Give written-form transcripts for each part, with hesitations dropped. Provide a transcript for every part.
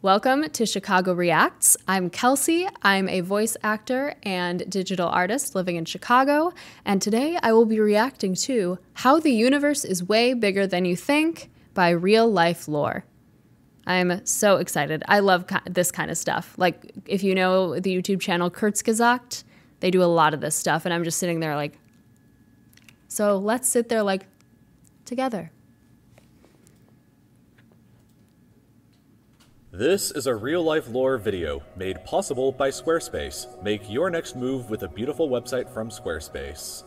Welcome to Chicago Reacts. I'm Kelsey. I'm a voice actor and digital artist living in Chicago, and today I will be reacting to How the Universe is Way Bigger Than You Think by Real Life Lore. I'm so excited. I love this kind of stuff. Like, if you know the YouTube channel Kurzgesagt, they do a lot of this stuff, and I'm just sitting there like, so let's sit there like together. This is a real-life lore video made possible by Squarespace. Make your next move with a beautiful website from Squarespace.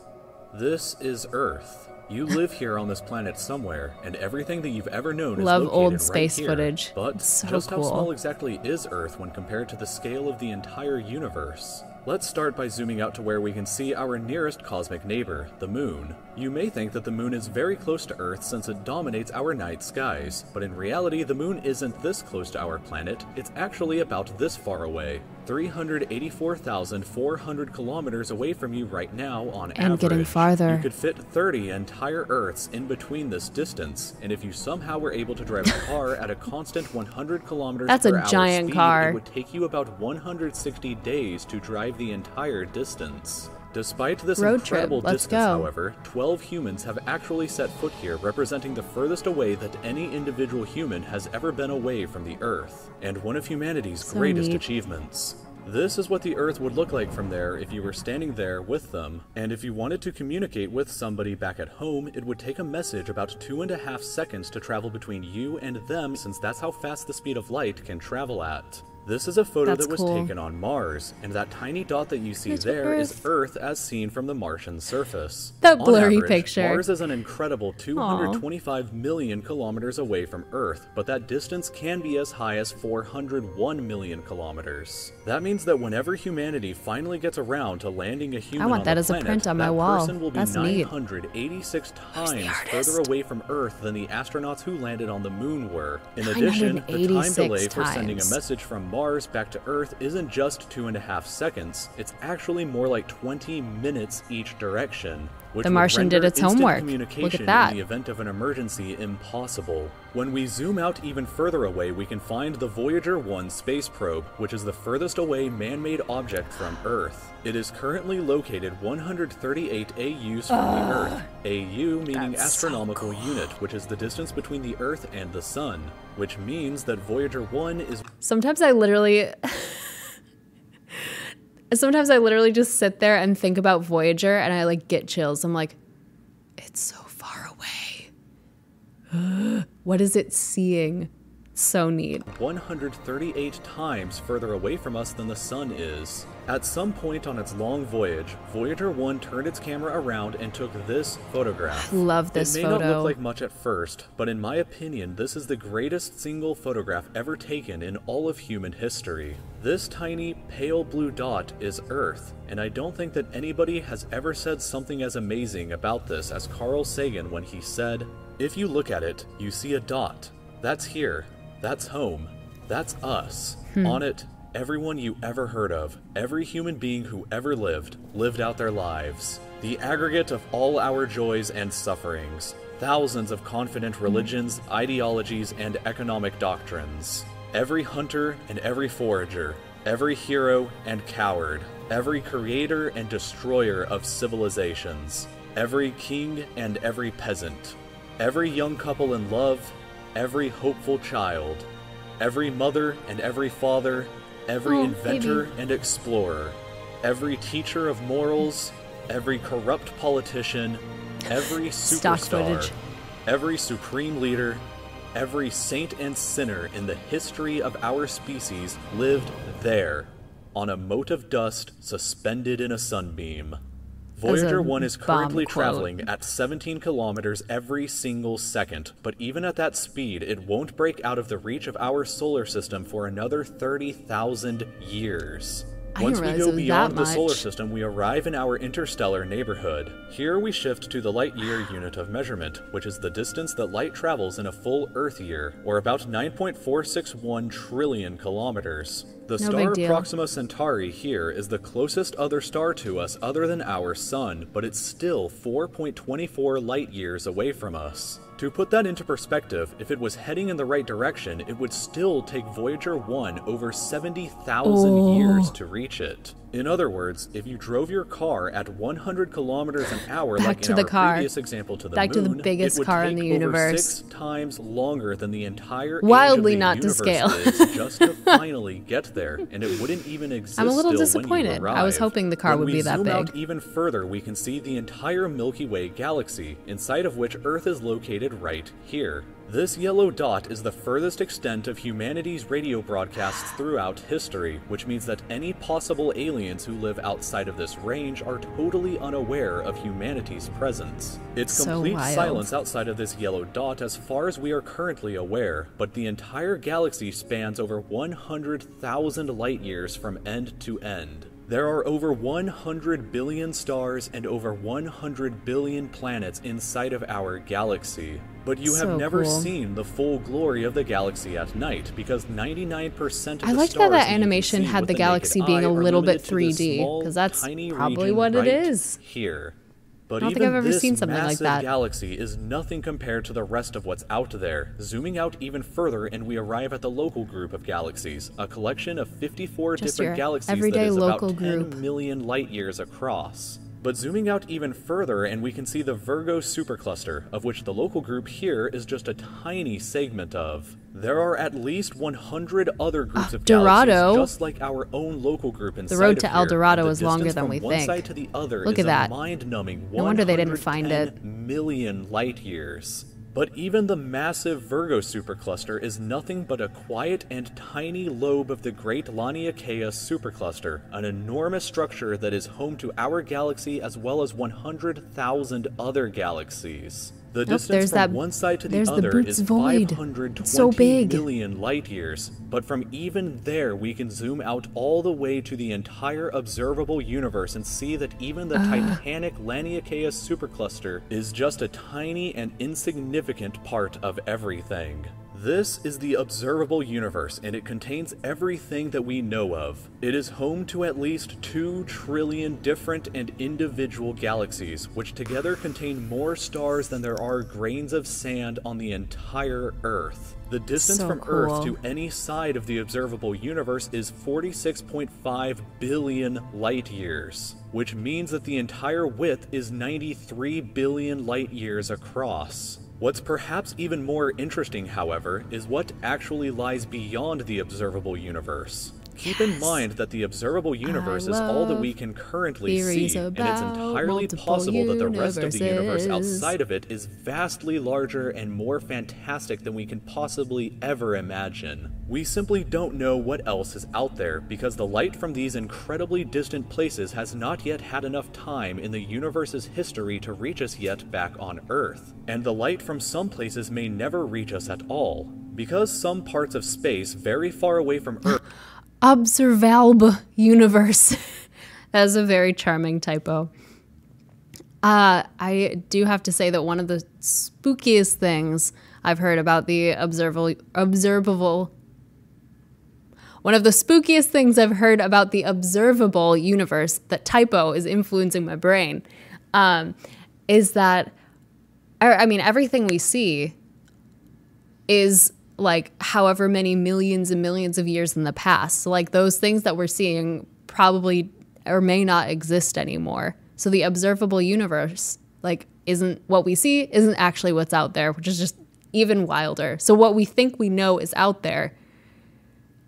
This is Earth. You live here on this planet somewhere, and everything that you've ever known is located old space right here. footage. But so just cool. How small exactly is Earth when compared to the scale of the entire universe? Let's start by zooming out to where we can see our nearest cosmic neighbor, the Moon. You may think that the Moon is very close to Earth since it dominates our night skies, but in reality the Moon isn't this close to our planet, it's actually about this far away. 384,400 kilometers away from you right now on average. And getting farther. You could fit 30 entire Earths in between this distance, and if you somehow were able to drive a car at a constant 100 kilometers That's per a hour giant speed, car. it would take you about 160 days to drive the entire distance. Despite this Road incredible trip. Let's distance, go. however, 12 humans have actually set foot here, representing the furthest away that any individual human has ever been away from the Earth, and one of humanity's So greatest neat. achievements. This is what the Earth would look like from there if you were standing there with them, and if you wanted to communicate with somebody back at home, it would take a message about 2.5 seconds to travel between you and them, since that's how fast the speed of light can travel at. This is a photo That's that was cool. taken on Mars, and that tiny dot that you see It's there is Earth. Earth as seen from the Martian surface. That On blurry average, picture. Mars is an incredible 225 million kilometers away from Earth, but that distance can be as high as 401 million kilometers. That means that whenever humanity finally gets around to landing a human want on that the as a planet, print on my that wall. person will be That's neat. 986 Who's the times artist? further away from Earth than the astronauts who landed on the Moon were. In addition, the time 986 delay for sending a times. message from Mars back to Earth isn't just 2.5 seconds, it's actually more like 20 minutes each direction, which The would Martian render did its instant homework. communication Look at that. in the event of an emergency impossible. When we zoom out even further away, we can find the Voyager 1 space probe, which is the furthest away man-made object from Earth. It is currently located 138 AUs from the Earth, AU meaning That's so astronomical cool. unit, which is the distance between the Earth and the Sun, which means that Voyager 1 is Sometimes I literally just sit there and think about Voyager and I like get chills. I'm like, it's so far away. What is it seeing? So neat. 138 times further away from us than the Sun is. At some point on its long voyage, Voyager 1 turned its camera around and took this photograph. Love this It may photo. not look like much at first, but in my opinion, this is the greatest single photograph ever taken in all of human history. This tiny, pale blue dot is Earth, and I don't think that anybody has ever said something as amazing about this as Carl Sagan when he said, "If you look at it, you see a dot. That's here. That's home. That's us. On it, everyone you ever heard of, every human being who ever lived out their lives. The aggregate of all our joys and sufferings. Thousands of confident religions, ideologies, and economic doctrines. Every hunter and every forager. Every hero and coward. Every creator and destroyer of civilizations. Every king and every peasant. Every young couple in love. Every hopeful child, every mother and every father, every inventor and explorer, every teacher of morals, every corrupt politician, every Stock superstar, footage. every supreme leader, every saint and sinner in the history of our species lived there, on a mote of dust suspended in a sunbeam. Voyager 1 is currently quote. traveling at 17 kilometers every single second, but even at that speed, it won't break out of the reach of our solar system for another 30,000 years. I Once didn't we realize go it was beyond that the solar much. system, we arrive in our interstellar neighborhood. Here we shift to the light year unit of measurement, which is the distance that light travels in a full Earth year, or about 9.461 trillion kilometers. The No star big deal. Proxima Centauri here is the closest other star to us other than our sun, but it's still 4.24 light years away from us. To put that into perspective, if it was heading in the right direction, it would still take Voyager 1 over 70,000 years to reach it. In other words, if you drove your car at 100 kilometers an hour like in our previous example to the Back to the moon, biggest it would car take in the over universe. 6 times longer than the entire Wildly age of not the to universe scale. is just to finally get there, and it wouldn't even exist I'm a little still disappointed. when you arrive. I was hoping the car When would be that we zoom out big. even further, we can see the entire Milky Way galaxy, inside of which Earth is located right here. This yellow dot is the furthest extent of humanity's radio broadcasts throughout history, which means that any possible aliens who live outside of this range are totally unaware of humanity's presence. It's So complete wild. silence outside of this yellow dot as far as we are currently aware, but the entire galaxy spans over 100,000 light years from end to end. There are over 100 billion stars and over 100 billion planets inside of our galaxy. But you have So never cool. seen the full glory of the galaxy at night, because 99% of I the liked stars that you can animation see had with the naked galaxy being eye a are little bit limited to this 3D, small, 'cause that's tiny probably region what it right is. here. But I don't think even I've ever this seen something like massive that. galaxy is nothing compared to the rest of what's out there. Zooming out even further, and we arrive at the local group of galaxies, a collection of 54 Just your different galaxies everyday that is local about 10 group. million light years across. But zooming out even further, and we can see the Virgo supercluster, of which the local group here is just a tiny segment of. There are at least 100 other groups of Dorado. galaxies just like our own local group inside road of to El here, Dorado and the is longer distance than from we one think. side to the other Look is at that. a mind-numbing No wonder they didn't find it. 110 million light years. But even the massive Virgo supercluster is nothing but a quiet and tiny lobe of the Great Laniakea supercluster, an enormous structure that is home to our galaxy as well as 100,000 other galaxies. The Nope, distance there's from that- one side to the there's the other Boots is Void. 520 It's so big. million light years, but from even there we can zoom out all the way to the entire observable universe and see that even the titanic Laniakea supercluster is just a tiny and insignificant part of everything. This is the observable universe, and it contains everything that we know of. It is home to at least 2 trillion different and individual galaxies, which together contain more stars than there are grains of sand on the entire Earth. The distance So from Earth cool. to any side of the observable universe is 46.5 billion light years, which means that the entire width is 93 billion light years across. What's perhaps even more interesting, however, is what actually lies beyond the observable universe. Keep in mind that the observable universe is all that we can currently theories see, and it's about entirely multiple possible that the rest of the universe universes. outside of it is vastly larger and more fantastic than we can possibly ever imagine. We simply don't know what else is out there because the light from these incredibly distant places has not yet had enough time in the universe's history to reach us yet back on Earth. And the light from some places may never reach us at all, because some parts of space very far away from Earth Observalb universe. That is a very charming typo. I do have to say that one of the spookiest things I've heard about the one of the spookiest things I've heard about the observable universe, that typo is influencing my brain, is that, I mean, everything we see is like however many millions and millions of years in the past. So like those things that we're seeing probably or may not exist anymore. So the observable universe like isn't what we see, isn't actually what's out there, which is just even wilder. So what we think we know is out there,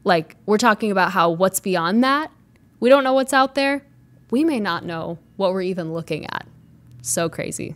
like we're talking about how what's beyond that, we don't know what's out there. We may not know what we're even looking at. So crazy.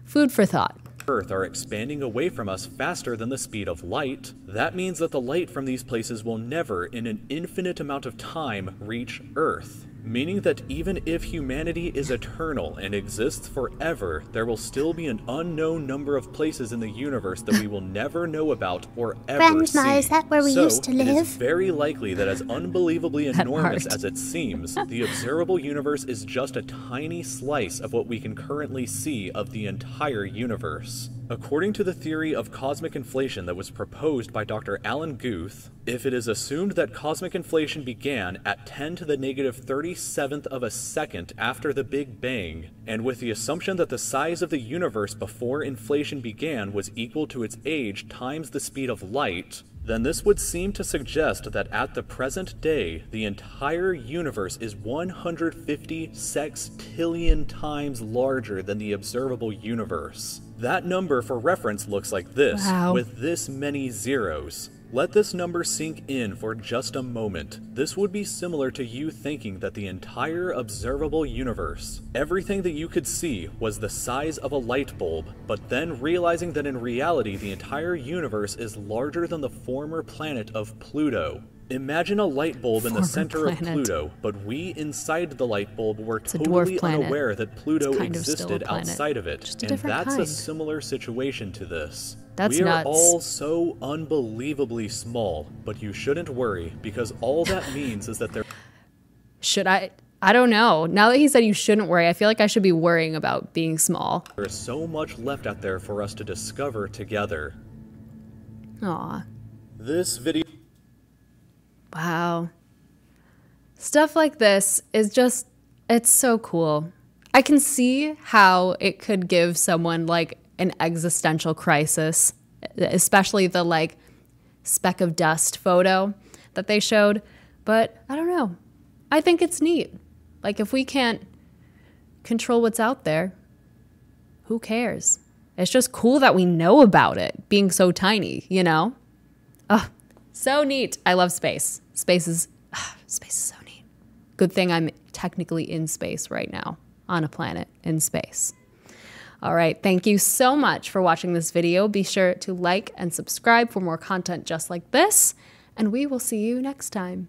Food for thought. Earth are expanding away from us faster than the speed of light. That means that the light from these places will never, in an infinite amount of time, reach Earth. Meaning that even if humanity is eternal and exists forever, there will still be an unknown number of places in the universe that we will never know about or ever see. Grandma, is that where we used to It live? is very likely that as unbelievably enormous part. as it seems, the observable universe is just a tiny slice of what we can currently see of the entire universe. According to the theory of cosmic inflation that was proposed by Dr. Alan Guth, if it is assumed that cosmic inflation began at 10 to the negative 37th of a second after the Big Bang, and with the assumption that the size of the universe before inflation began was equal to its age times the speed of light, then this would seem to suggest that at the present day, the entire universe is 150 sextillion times larger than the observable universe. That number for reference looks like this, with this many zeros. Let this number sink in for just a moment. This would be similar to you thinking that the entire observable universe, everything that you could see, was the size of a light bulb, but then realizing that in reality the entire universe is larger than the former planet of Pluto. Imagine a light bulb in the center of Pluto, but we inside the light bulb were totally unaware that Pluto existed outside of it. And that's a similar situation to this. That's we nuts. are all so unbelievably small, but you shouldn't worry, because all that means is that there... Should I? I don't know. Now that he said you shouldn't worry, I feel like I should be worrying about being small. There is so much left out there for us to discover together. Aw. This video... Wow. Stuff like this is just, it's so cool. I can see how it could give someone like an existential crisis, especially the like speck of dust photo that they showed. But I don't know. I think it's neat. Like if we can't control what's out there, who cares? It's just cool that we know about it being so tiny, you know? Oh, so neat. I love space. Space is so neat. Good thing I'm technically in space right now, on a planet in space. All right, thank you so much for watching this video. Be sure to like and subscribe for more content just like this, and we will see you next time.